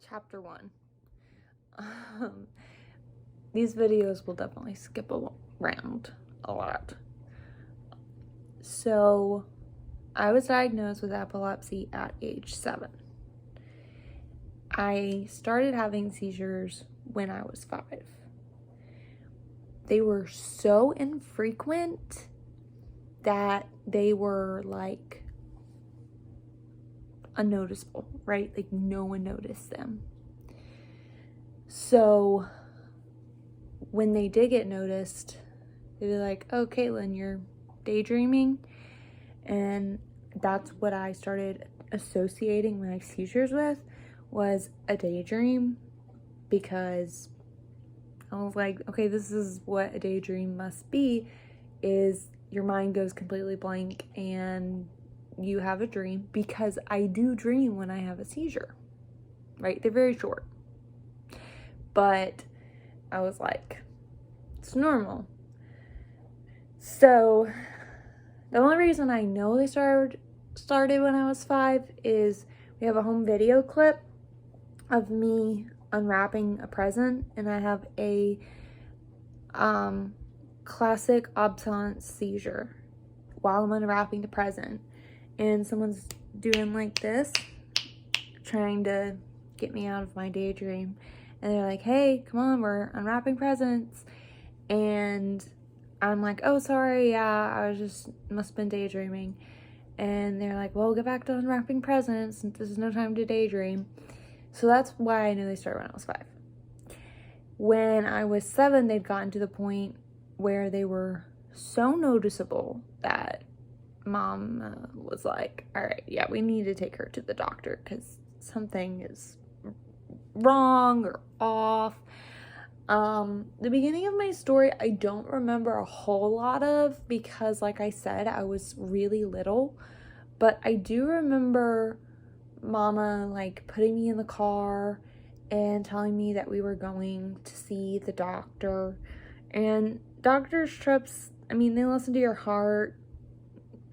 Chapter 1. These videos will definitely skip around a lot. So, I was diagnosed with epilepsy at age 7. I started having seizures when I was 5. They were so infrequent that they were like unnoticeable, right? Like no one noticed them. So when they did get noticed, they'd be like, "Oh, Caitlin, you're daydreaming." And that's what I started associating my seizures with, was a daydream, because I was like, okay, this is what a daydream must be, is your mind goes completely blank and you have a dream, because I do dream when I have a seizure, right? They're very short. But I was like, it's normal. So the only reason I know they started when I was 5 is we have a home video clip of me unwrapping a present, and I have a classic absence seizure while I'm unwrapping the present, and someone's doing like this, trying to get me out of my daydream, and they're like, "Hey, come on, we're unwrapping presents," and I'm like, "Oh, sorry, yeah, I was just, must have been daydreaming." And they're like, "Well, get back to unwrapping presents, this is no time to daydream." So that's why I knew they started when I was 5. When I was 7, they'd gotten to the point where they were so noticeable that Mom was like, "All right, yeah, we need to take her to the doctor because something is wrong or off." The beginning of my story, I don't remember a whole lot of, because like I said, I was really little, but I do remember Mama like putting me in the car and telling me that we were going to see the doctor. And doctor's trips, I mean, they listen to your heart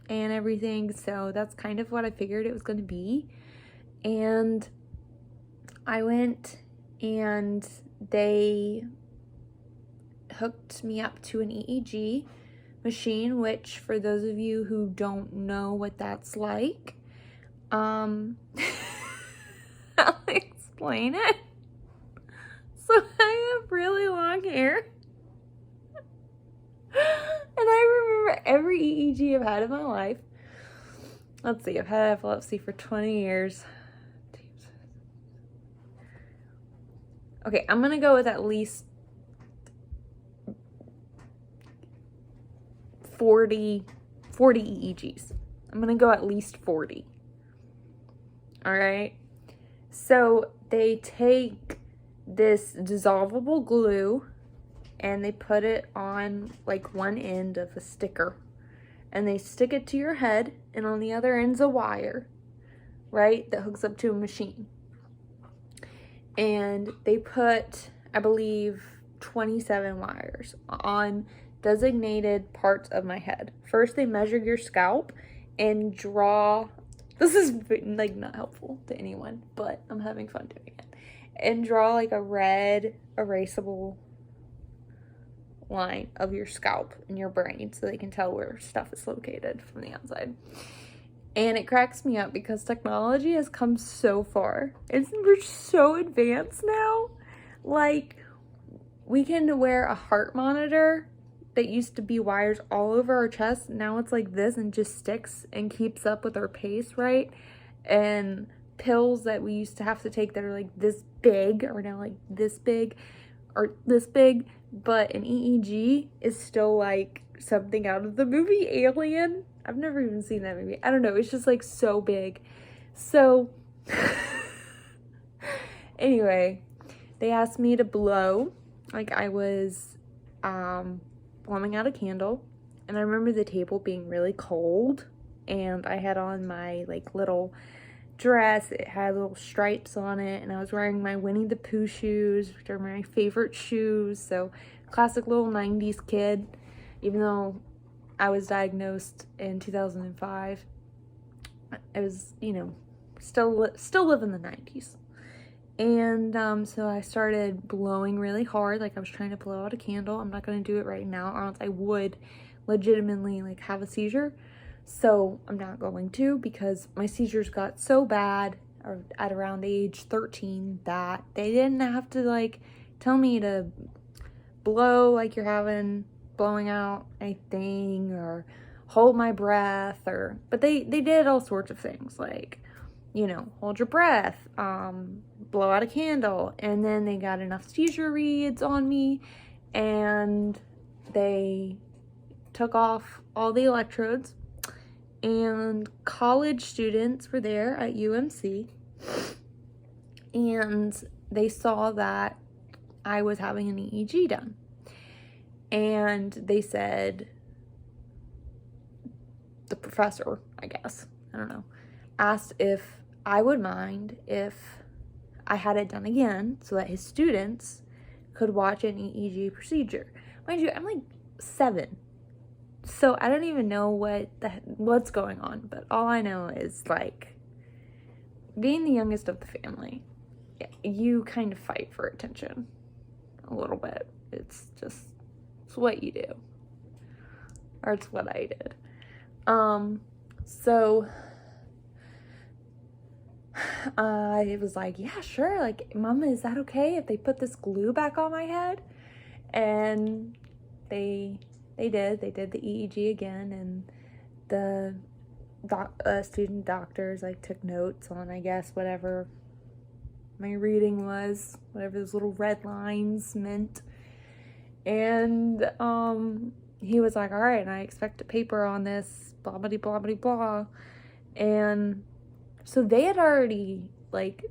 and everything, so that's kind of what I figured it was going to be. And I went, and they hooked me up to an EEG machine, which, for those of you who don't know what that's like, I'll explain it. So I have really long hair, and I remember every EEG I've had in my life. Let's see, I've had epilepsy for 20 years. Okay, I'm gonna go with at least 40 EEGs. I'm gonna go at least 40. All right. So they take this dissolvable glue and they put it on like one end of a sticker, and they stick it to your head, and on the other end's a wire, right, that hooks up to a machine. And they put, I believe, 27 wires on designated parts of my head. First, they measure your scalp and draw, this is like not helpful to anyone, but I'm having fun doing it, and draw like a red erasable line of your scalp and your brain so they can tell where stuff is located from the outside. And it cracks me up because technology has come so far. We're so advanced now. Like, we can wear a heart monitor that used to be wires all over our chest. Now it's like this and just sticks and keeps up with our pace, right? And pills that we used to have to take that are like this big are now like this big or this big. But an EEG is still like something out of the movie Alien. I've never even seen that movie. I don't know. It's just like so big. So anyway, they asked me to blow like I was blowing out a candle. And I remember the table being really cold, and I had on my like little dress. It had little stripes on it, and I was wearing my Winnie the Pooh shoes, which are my favorite shoes. So classic little 90s kid, even though I was diagnosed in 2005. I was, still live in the 90s. And so I started blowing really hard, like I was trying to blow out a candle. I'm not going to do it right now, or else I would legitimately like have a seizure. So I'm not going to, because my seizures got so bad at around age 13 that they didn't have to like tell me to blow like you're blowing out a thing, or hold my breath, but they did all sorts of things, like, you know, hold your breath, blow out a candle, and then they got enough seizure reads on me, and they took off all the electrodes, and college students were there at UMC, and they saw that I was having an EEG done. And they said, the professor, I guess, I don't know, asked if I would mind if I had it done again so that his students could watch an EEG procedure. Mind you, I'm like 7. So I don't even know what's going on, but all I know is, like, being the youngest of the family, you kind of fight for attention a little bit. It's what you do, or it's what I did. So I was like, yeah, sure, like, Mama, is that okay if they put this glue back on my head? And they did the EEG again, and the student doctors like took notes on, I guess, whatever my reading was, whatever those little red lines meant. And he was like, all right, and I expect a paper on this, blah blah blah blah blah. And so they already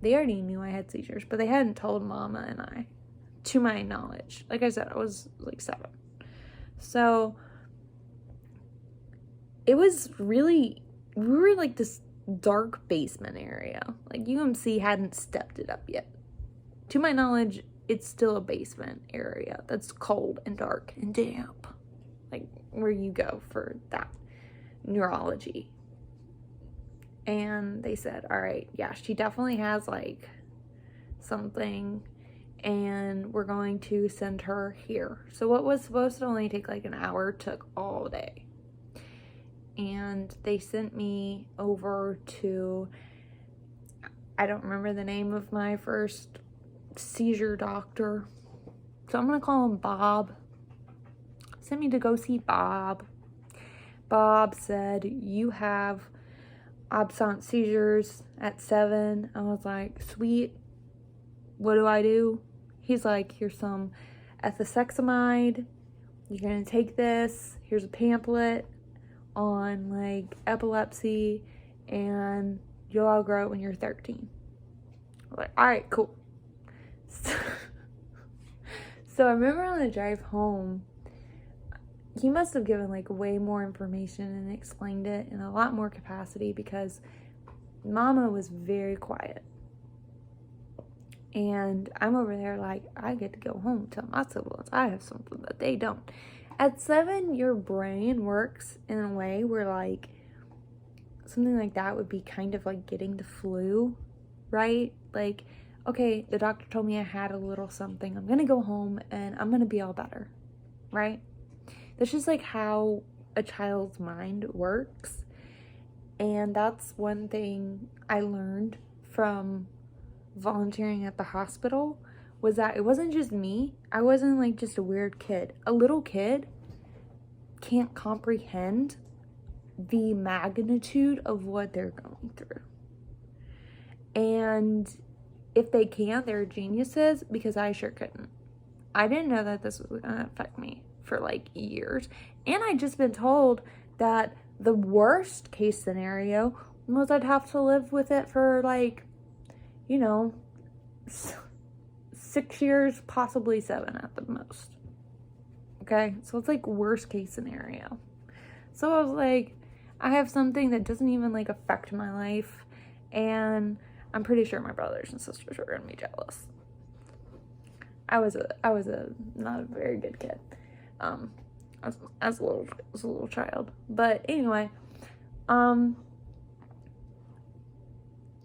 knew I had seizures, but they hadn't told Mama and I, to my knowledge. Like I said, I was like 7. So it was really, we were like this dark basement area. Like, UMC hadn't stepped it up yet. To my knowledge, it's still a basement area that's cold and dark and damp, like where you go for that neurology. And they said, all right, yeah, she definitely has like something, and we're going to send her here. So what was supposed to only take like an hour took all day. And they sent me over to, I don't remember the name of my first seizure doctor, so I'm gonna call him Bob. Sent me to go see Bob. Bob said, you have absent seizures at 7. I was like, sweet, what do I do? He's like, here's some ethosexamide, you're gonna take this, here's a pamphlet on like epilepsy, and you'll outgrow it when you're 13. I'm like, all right, cool. So I remember on the drive home, he must have given like way more information and explained it in a lot more capacity, because Mama was very quiet. And I'm over there like, I get to go home, tell my siblings I have something that they don't. At 7, your brain works in a way where like something like that would be kind of like getting the flu, right? Like, okay, the doctor told me I had a little something. I'm gonna go home and I'm gonna be all better, right? That's just like how a child's mind works. And that's one thing I learned from volunteering at the hospital, was that it wasn't just me. I wasn't like just a weird kid. A little kid can't comprehend the magnitude of what they're going through. And if they can't, they're geniuses, because I sure couldn't. I didn't know that this was going to affect me for like years. And I'd just been told that the worst case scenario was I'd have to live with it for like, you know, 6 years, possibly 7 at the most. Okay, so it's like worst case scenario. So I was like, I have something that doesn't even like affect my life, and I'm pretty sure my brothers and sisters are gonna be jealous. I was a not a very good kid, as a little child. But anyway,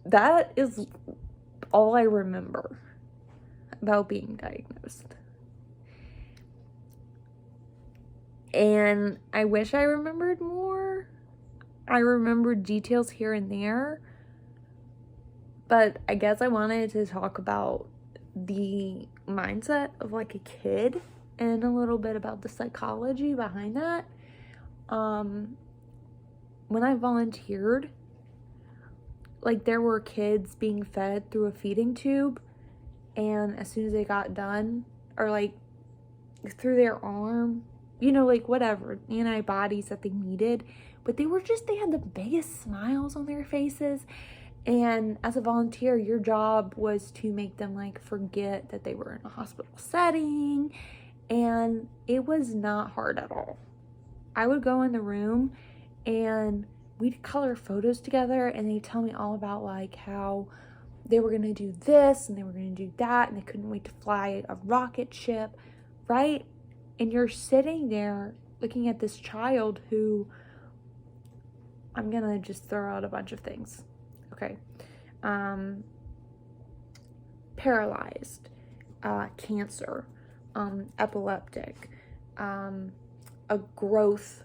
that is all I remember about being diagnosed. And I wish I remembered more. I remembered details here and there. But I guess I wanted to talk about the mindset of like a kid and a little bit about the psychology behind that. When I volunteered, like there were kids being fed through a feeding tube, and as soon as they got done, or like through their arm, you know, like whatever antibodies that they needed, but they had the biggest smiles on their faces. And as a volunteer, your job was to make them like forget that they were in a hospital setting, and it was not hard at all. I would go in the room and we'd color photos together, and they'd tell me all about like how they were going to do this and they were going to do that, and they couldn't wait to fly a rocket ship, right? And you're sitting there looking at this child who, I'm going to just throw out a bunch of things. Okay. Paralyzed, cancer, epileptic, a growth,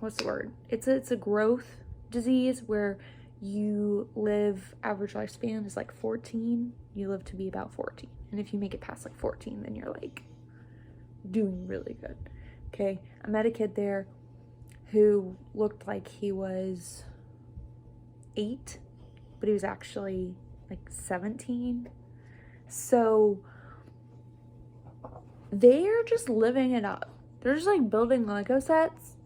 what's the word? It's a growth disease where you live, average lifespan is like 14. You live to be about 14. And if you make it past like 14, then you're like doing really good. Okay. I met a kid there who looked like he was 8, but he was actually like 17. So they're just living it up. They're just like building Lego sets.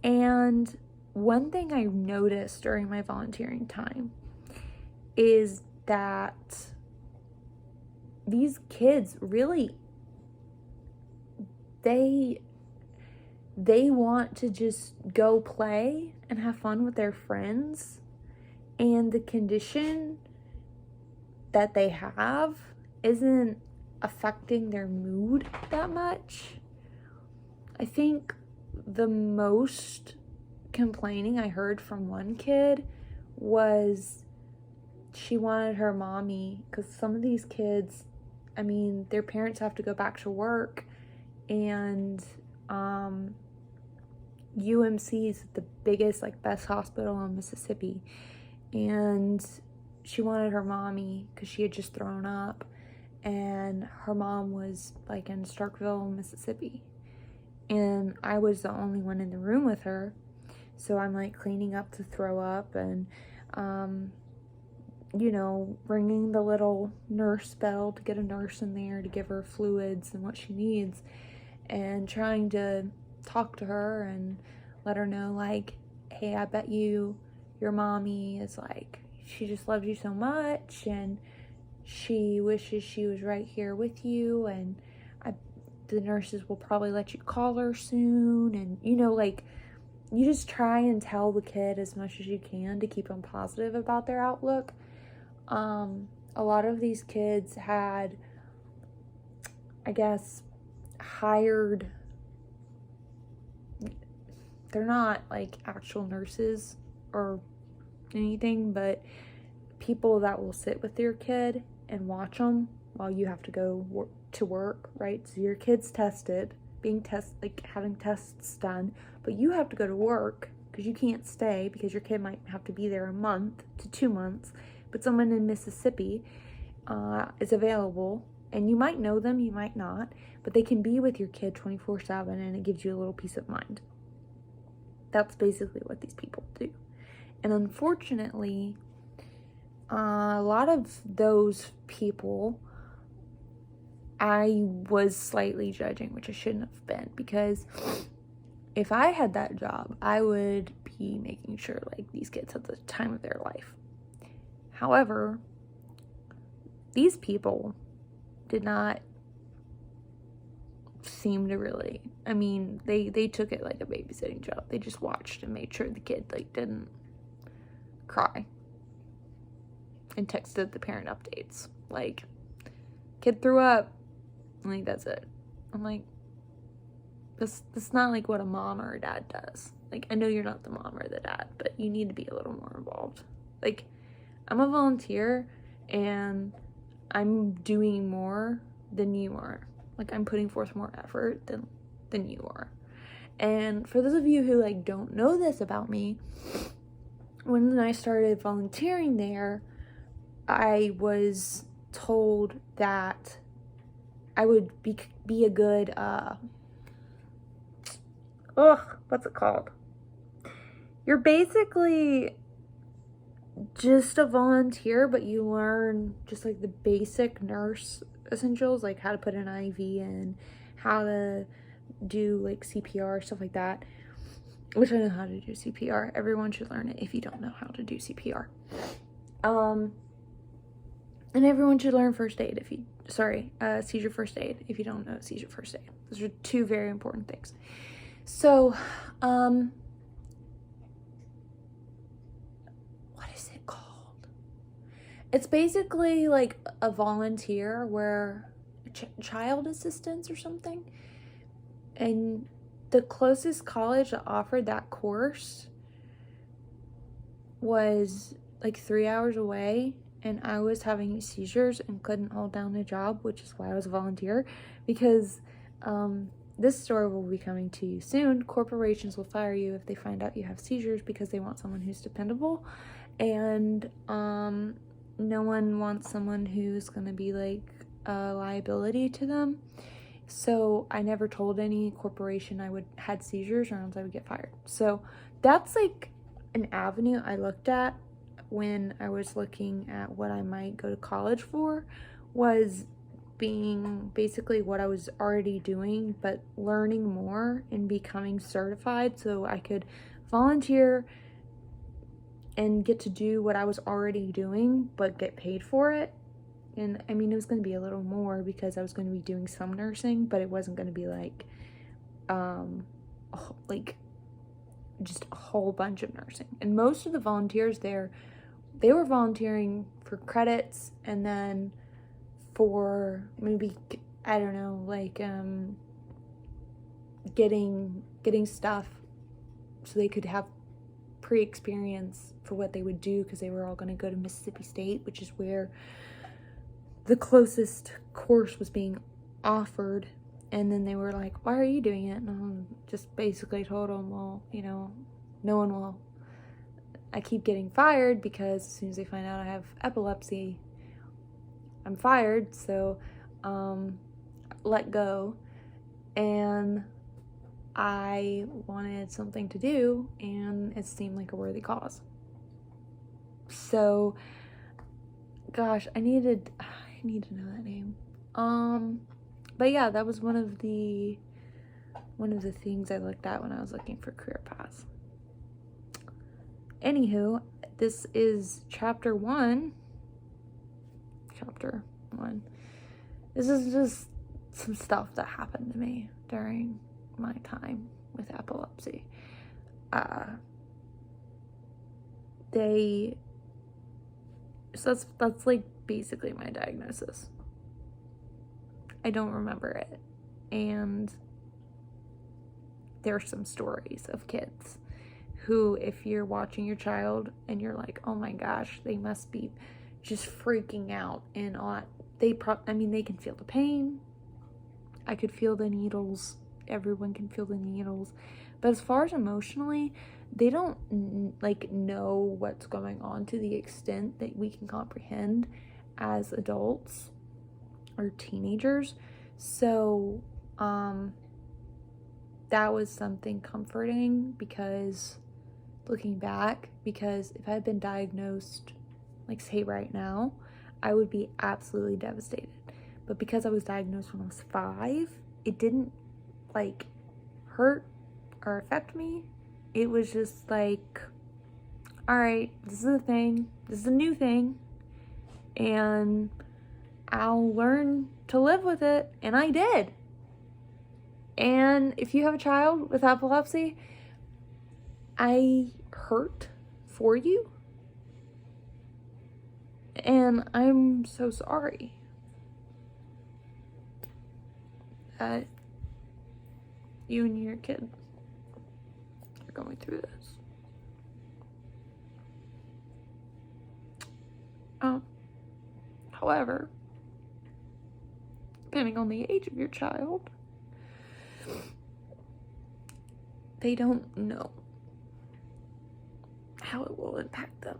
And one thing I noticed during my volunteering time is that these kids really, they want to just go play and have fun with their friends. And the condition that they have isn't affecting their mood that much. I think the most complaining I heard from one kid was she wanted her mommy, because some of these kids, I mean, their parents have to go back to work, and UMC is the biggest, like, best hospital in Mississippi, and she wanted her mommy because she had just thrown up, and her mom was like in Starkville, Mississippi, and I was the only one in the room with her. So I'm like cleaning up to throw up, and you know, ringing the little nurse bell to get a nurse in there to give her fluids and what she needs, and trying to talk to her and let her know, like, hey, I bet your mommy is like, she just loves you so much, and she wishes she was right here with you, and the nurses will probably let you call her soon. And, you know, like, you just try and tell the kid as much as you can to keep them positive about their outlook. A lot of these kids had, I guess, hired, they're not like actual nurses or anything, but people that will sit with your kid and watch them while you have to go to work, right? So your kid's tested, having tests done, but you have to go to work because you can't stay because your kid might have to be there a month to 2 months, but someone in Mississippi is available, and you might know them, you might not, but they can be with your kid 24/7, and it gives you a little peace of mind. That's basically what these people do. And unfortunately, a lot of those people I was slightly judging, which I shouldn't have been, because if I had that job, I would be making sure like these kids had the time of their life. However, these people did not seem to really, I mean, they took it like a babysitting job. They just watched and made sure the kid like didn't cry and texted the parent updates like, kid threw up, like, that's it. I'm like, this is not like what a mom or a dad does. Like, I know you're not the mom or the dad, but you need to be a little more involved. Like, I'm a volunteer and I'm doing more than you are. Like, I'm putting forth more effort than you are. And for those of you who like don't know this about me, when I started volunteering there, I was told that I would be a good what's it called? You're basically just a volunteer, but you learn just like the basic nurse essentials, like how to put an IV in, how to do like CPR, stuff like that, which I know how to do CPR. Everyone should learn it if you don't know how to do CPR. And everyone should learn seizure first aid if you don't know seizure first aid. Those are two very important things. So, what is it called? It's basically like a volunteer where child assistance or something. And the closest college that offered that course was like 3 hours away, and I was having seizures and couldn't hold down a job, which is why I was a volunteer, because this story will be coming to you soon. Corporations will fire you if they find out you have seizures because they want someone who's dependable, and no one wants someone who's going to be like a liability to them. So I never told any corporation I had seizures, or else I would get fired. So that's like an avenue I looked at when I was looking at what I might go to college for, was being basically what I was already doing, but learning more and becoming certified so I could volunteer and get to do what I was already doing, but get paid for it. And I mean, it was going to be a little more because I was going to be doing some nursing, but it wasn't going to be like just a whole bunch of nursing. And most of the volunteers there, they were volunteering for credits, and then for maybe, I don't know, like getting stuff so they could have pre-experience for what they would do, because they were all going to go to Mississippi State, which is where the closest course was being offered. And then they were like, why are you doing it? And I just basically told them, well, no one will. I keep getting fired because as soon as they find out I have epilepsy, I'm fired. So let go. And I wanted something to do, and it seemed like a worthy cause. So gosh, I need to know that name. But yeah, that was one of the things I looked at when I was looking for career paths. Anywho, this is chapter one. This is just some stuff that happened to me during my time with epilepsy. So that's like basically my diagnosis. I don't remember it. And there's some stories of kids who, if you're watching your child and you're like, oh my gosh, they must be just freaking out and all, they can feel the pain. I could feel the needles. Everyone can feel the needles. But as far as emotionally, they don't like know what's going on to the extent that we can comprehend as adults or teenagers. So that was something comforting, because looking back, because if I had been diagnosed, like say right now, I would be absolutely devastated. But because I was diagnosed when I was 5, it didn't like hurt or affect me. It was just like, all right, this is a thing. This is a new thing. And I'll learn to live with it. And I did. And if you have a child with epilepsy, I hurt for you. And I'm so sorry that you and your kid are going through this. However, depending on the age of your child, they don't know how it will impact them.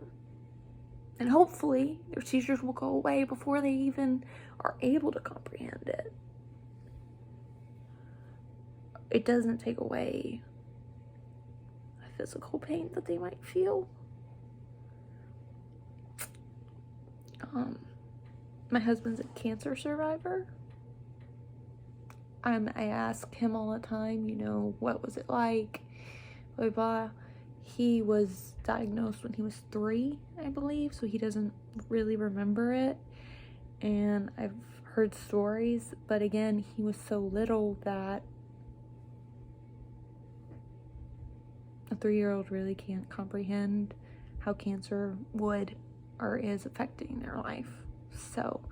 And hopefully their seizures will go away before they even are able to comprehend it. It doesn't take away the physical pain that they might feel. My husband's a cancer survivor. I ask him all the time, you know, what was it like? Blah, blah. He was diagnosed when he was 3, I believe, so he doesn't really remember it. And I've heard stories, but again, he was so little that a 3-year-old really can't comprehend how cancer would or is affecting their life. So,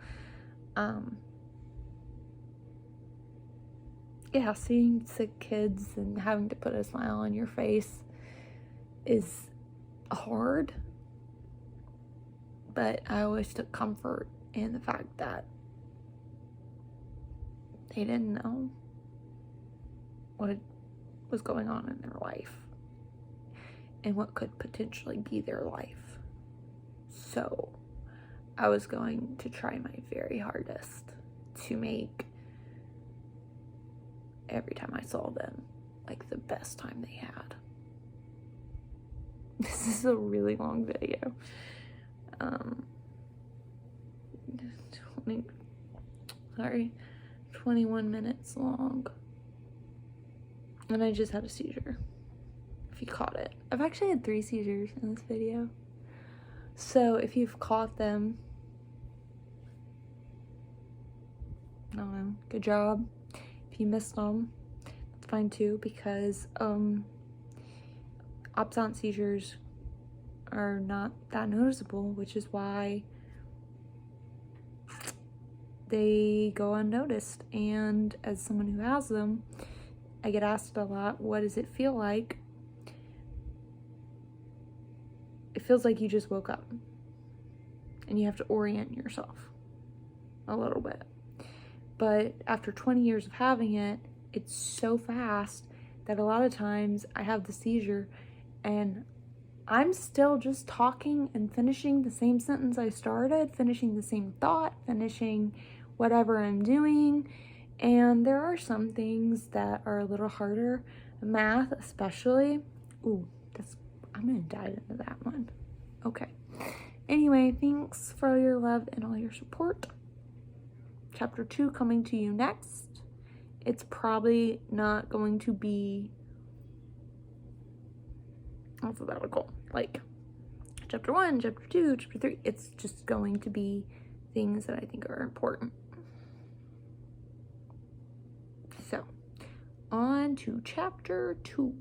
yeah, seeing sick kids and having to put a smile on your face is hard, but I always took comfort in the fact that they didn't know what was going on in their life and what could potentially be their life. So I was going to try my very hardest to make every time I saw them like the best time they had. This is a really long video. 21 minutes long. And I just had a seizure, if you caught it. I've actually had 3 seizures in this video. So if you've caught them, I don't know, good job. If you missed them, that's fine too, because absent seizures are not that noticeable, which is why they go unnoticed. And as someone who has them, I get asked a lot, what does it feel like? It feels like you just woke up and you have to orient yourself a little bit. But after 20 years of having it, it's so fast that a lot of times I have the seizure and I'm still just talking and finishing the same sentence I started, finishing the same thought, finishing whatever I'm doing. And there are some things that are a little harder, math especially. Ooh, I'm gonna dive into that one. Okay. Anyway, thanks for all your love and all your support. Chapter 2 coming to you next. It's probably not going to be alphabetical, like chapter 1, chapter 2, chapter 3. It's just going to be things that I think are important. So, on to chapter 2.